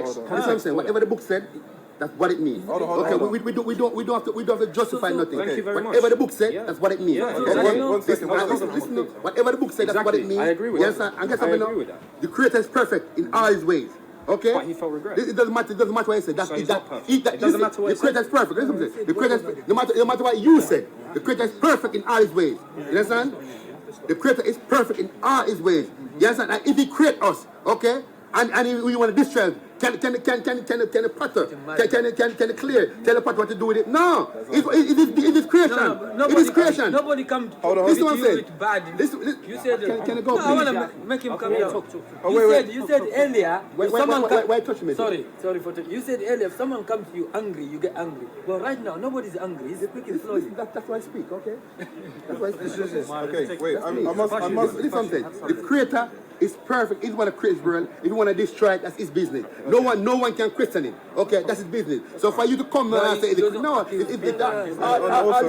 That's what I'm saying. Whatever the book said, that's what it means. Okay, we don't have to justify nothing. Thank you very much. Whatever the book said, that's what it means. One second. Listen, whatever the book said, that's what it means. I agree with that. I agree with that. The Creator is perfect in all His ways. Okay? But he felt regret. It doesn't matter what I said. So he's not perfect. It doesn't matter what the Creator is perfect. Listen to this. The Creator, no matter what you said, the Creator is perfect in all His ways. You understand? The Creator is perfect in all His ways. You understand? And if He create us, okay, and we want to destroy us, can the potter, can the clear, tell the potter what to do with it? No, it is creation. It is creation. Nobody comes with you bad. You said, can you go, I want to make him come here. You said earlier, why touch me? Sorry for touching. You said earlier, if someone comes to you angry, you get angry. Well, right now, nobody's angry. He's speaking slowly. That's why I speak, okay? That's why I speak. Okay, wait, I must listen something. The Creator is perfect. He's want to create his world. If you want to destroy it, that's his business. No one can question it. Okay, that's his business. So for you to come and say, no, this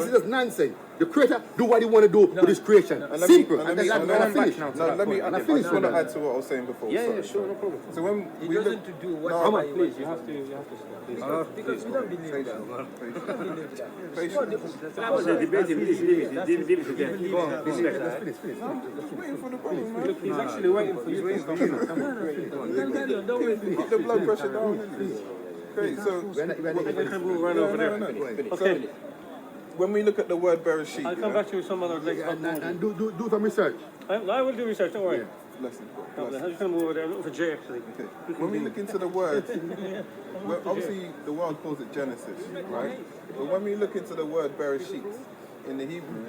is just nonsense. The Creator do what he want to do with his creation. Simple. And I finish. Let me add to what I was saying before. Yeah, sure, no problem. So when he doesn't to do what Omar, please, you have to stop. Because we don't believe that. He's actually waiting for you. Keep the blood pressure down. Okay, so run over there. Okay. When we look at the word Bereshit, I'll come back to you some other day. And do some research. I will do research, don't worry. Blessing. I'm just going to move over there. I'm looking for Jay, actually. Okay. When we look into the word, well, obviously the world calls it Genesis, right? But when we look into the word Bereshit in the Hebrew,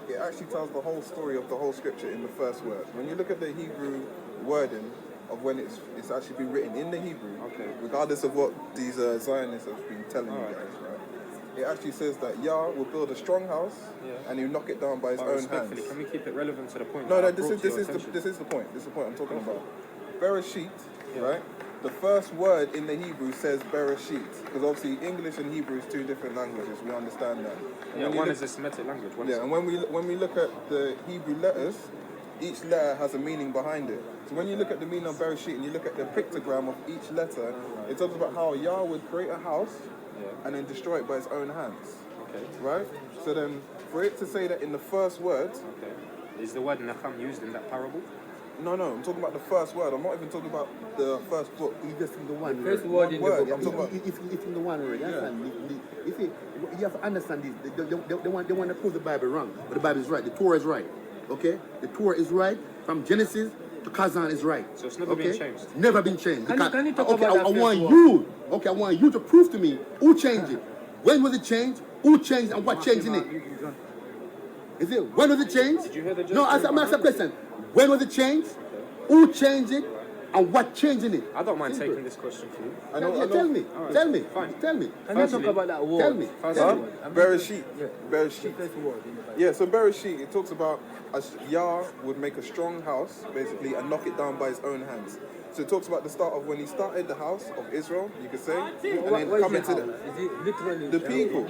it actually tells the whole story of the whole scripture in the first word. When you look at the Hebrew wording of when it's actually been written in the Hebrew, regardless of what these Zionists have been telling you guys, right? It actually says that Yah will build a strong house and he'll knock it down by his own hands. Can we keep it relevant to the point? No, this is the point. This is the point I'm talking about. Bereshit, right? The first word in the Hebrew says Bereshit, because obviously English and Hebrew is two different languages. We understand that. And one is a Semitic language. And when we look at the Hebrew letters, each letter has a meaning behind it. So when you look at the meaning of Bereshit and you look at the pictogram of each letter, it talks about how Yah would create a house and then destroy it by his own hands. Okay. Right? So then, for it to say that in the first word... Okay. Is the word Nacham used in that parable? No, I'm talking about the first word. I'm not even talking about the first book. It's just in the one first word in the book. I'm talking about it's in the one word. If you have to understand this, they want to prove the Bible wrong, but the Bible is right. The Torah is right. Okay? The Torah is right. From Genesis to Kazan is right. So it's never been changed? Never been changed. Can you talk about that I want you to prove to me who changed it. When was it changed? Who changed and what changed in it? Is it when was it changed? Did you hear the No, I'm asking a question. When was it changed? Who changed it? And what changed in it? I don't mind taking this question for you. Tell me. Right. Tell me. Fine. Tell me. Can you talk about that word? Tell me. Bereshit. Bereshit. Yeah, so Bereshit, it talks about Yah would make a strong house, basically, and knock it down by his own hands. So it talks about the start of when he started the house of Israel, you could say, and then come into the people.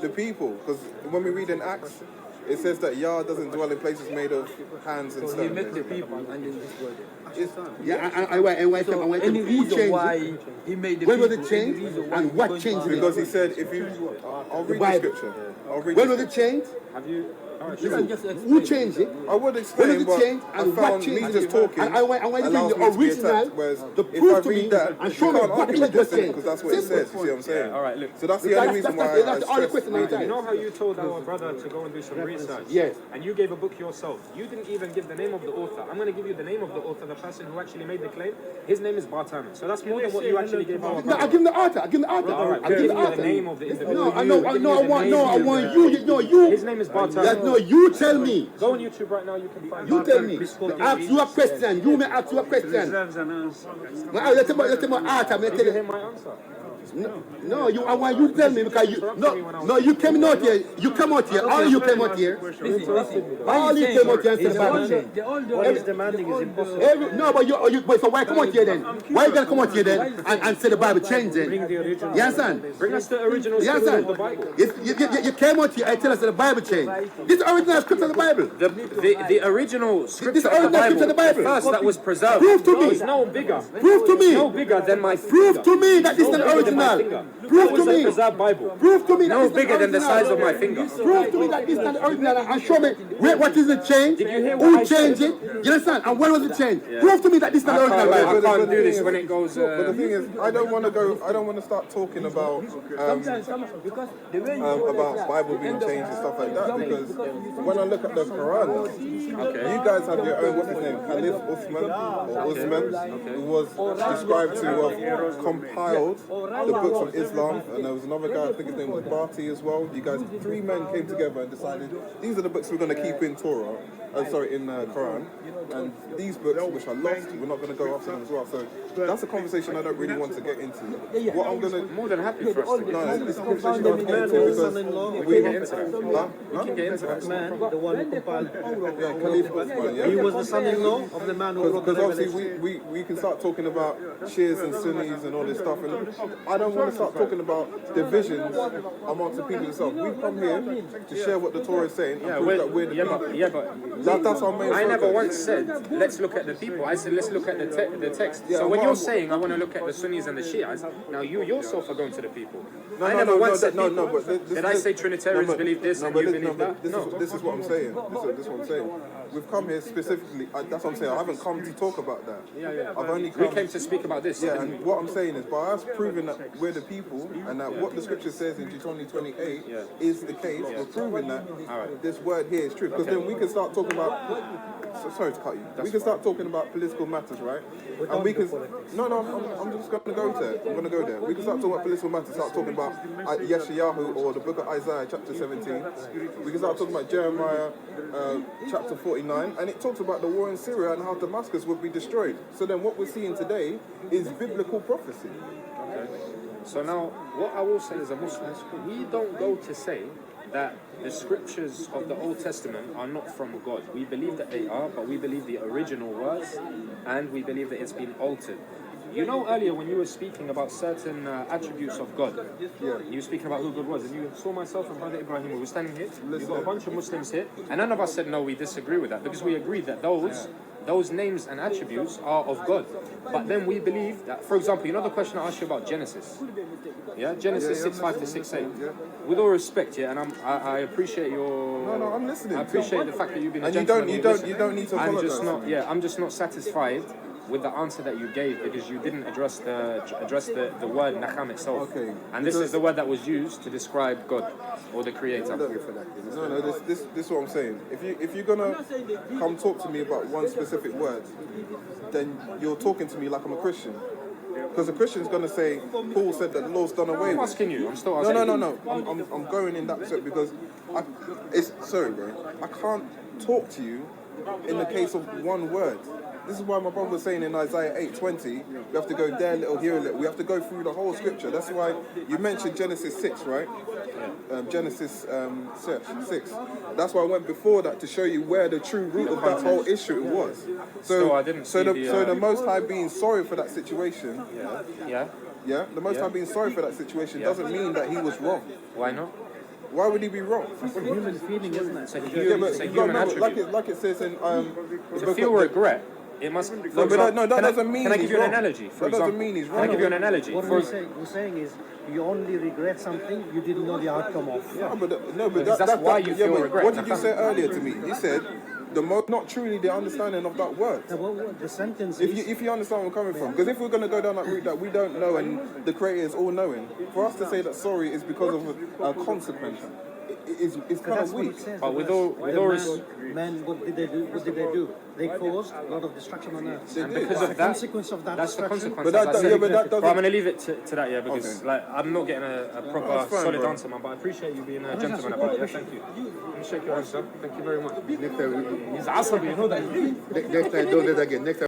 The people, because when we read in Acts, it says that Yah doesn't dwell in places made of hands and stone. He made the people and then destroyed them. Any reason why he made the when people? was it changed and what changed it? Because he said, if you... I'll read the scripture. When was it changed? Have you... Who changed it? I would explain, but I found me just talking I want to give you the original to prove to me and show me what changed. Because that's what it says, you see what I'm saying? All right, look. So that's the only reason why that's the only question I'm You know how you told our brother to go and do some research? Yes. And you gave a book yourself. You didn't even give the name of the author. I'm going to give you the name of the author, the person who actually made the claim. His name is Bartana. So that's more than what you actually gave our brother. No, I'll give him the author. I'll give him the author. All right, I'll give him the the author. name of the individual. I want you. His name is Bartana. No, you tell me. Go on YouTube right now, you can find You tell me. Ask you a question. You may ask you a question. Let him answer. Did you hear my answer? No, I want you to tell me because you came out here. You come out here. All you came out here. All you came out here and said the Bible changed. What he's demanding is impossible. No, but so why come out here then? Why you gonna come out here then and say the Bible changed then? Bring the original. You understand? Bring us the original You scripture understand? of the Bible. You came out here and tell us that the Bible changed. This is the original scripture of the Bible. The original scripture original of the scripture of the Bible, Bible. the first that was preserved, Prove to me. is no bigger. Prove to me. No bigger than my Prove to me that this is the original. Prove to That was a me. preserved Bible. Prove to me that No this is bigger than the original. size of my finger. Prove to me that this is not the original and show me what is it changed, Did you hear what who I changed said? it, you understand, and when was it changed. Prove to me that this is not the original I Bible. can't do this when it goes. But the thing is, I don't want to start talking about about Bible being changed and stuff like that, because when I look at the Quran, you guys have your own, what's his name, Khalif Usman, who was described to have compiled the books of Islam, and there was another guy, I think his name was Barty as well. You guys, 3 men came together and decided these are the books we're going to keep in Torah, in Quran, and these books which are lost, we're not going to go after them as well. So that's a conversation I don't really want to get into. What I'm going to More than happy for us to no, this conversation I want to get into because we can get into that. We can get into that. Man, the one who compiled. yeah, Khalif Usman, yeah. He was the son-in-law of the man who wrote the Because obviously Revelation. we can start talking about Shias and Sunnis and all this stuff, and I don't want to start talking about divisions amongst the people themselves. We've come here to share what the Torah is saying and prove that we're the people. That's our main I never focus. once said, let's look at the people. I said, let's look at the text. Yeah, So when what you're I'm- saying, I want to look at the Sunnis and the Shias, now you yourself are going to the people. No, I no, never no, once no, said no, people. no, but Did I say Trinitarians believe this and you believe that? No. This is what I'm saying. This is what I'm saying. We've come here specifically. That's what I'm saying. I haven't come to talk about that. I've only We come. came to speak about this. Yeah, and what I'm saying is, by us proving that we're the people and that what the scripture says in Deuteronomy 28 is the case, we're proving that this word here is true. Because then we can start talking about. Sorry to cut you. We can start talking about political matters, right? And we can. No, I'm just going to go there. I'm going to go there. We can start talking about political matters. Start talking about Yeshayahu or the book of Isaiah, chapter 17. We can start talking about Jeremiah, chapter 49, and it talks about the war in Syria and how Damascus would be destroyed. So then, what we're seeing today is biblical prophecy. So now, what I will say as a Muslim, we don't go to say that the scriptures of the Old Testament are not from God. We believe that they are, but we believe the original was, and we believe that it's been altered. You know, earlier when you were speaking about certain attributes of God, you were speaking about who God was, and you saw myself and Brother Ibrahim, we were standing here, you've got a bunch of Muslims here, and none of us said, no, we disagree with that, because we agreed that those names and attributes are of God. But then we believe that, for example, you know the question I asked you about Genesis? Yeah, Genesis 6:5 to 6:8. With all respect, and I appreciate your. No, I'm listening. I appreciate the fact that you've been a And gentleman. you don't need to I'm apologize. just not. Yeah, I'm just not satisfied with the answer that you gave because you didn't address the word Nacham itself. Okay. And this is the word that was used to describe God or the Creator. No, this is what I'm saying. If you're gonna come talk to me about one specific word, then you're talking to me like I'm a Christian. Because a Christian's gonna say, Paul said that the law's done away I'm with. asking you. I'm still asking. No. I'm going in that step because sorry, bro. I can't talk to you in the case of one word. This is why my brother was saying in Isaiah 8:20, we have to go there a little, here a little. We have to go through the whole scripture. That's why you mentioned Genesis 6, right? Genesis 6. That's why I went before that to show you where the true root of that whole issue was. So the Most High being sorry for that situation. Yeah. The Most High being sorry for that situation doesn't mean that he was wrong. Why not? Why would he be wrong? It's a human feeling, isn't it? It's a Yeah, human, but it's a you gotta human remember, attribute. like it says in To feel regret, it must. No, but that doesn't mean Can I he's give you an wrong. analogy? For That doesn't example, mean he's Can I wrong. give you an analogy? What For- we're saying is you only regret something you didn't know the outcome of. But that's why you feel but regret. What did you say earlier to me? You said not truly the understanding of that word. The sentence is... If you understand where I'm coming from, because if we're going to go down that route that we don't know and the Creator is all knowing, for us to say that sorry is because of a consequence, is kind That's of what weak. it says. But with all Man, what did they do? They caused a lot of destruction on earth. They did. because The of that, consequence of that that's the destruction. consequence. But that- as I said. yeah, but that But I'm doesn't- going to leave it to that, because Okay. like I'm not getting a proper that's fine, solid bro. answer, man. But I appreciate you being a gentleman about it. Yeah, thank you. Let me shake your hand, sir. Thank you very much. Next time, He's asabi, you know that. next time, don't do that again. Next time.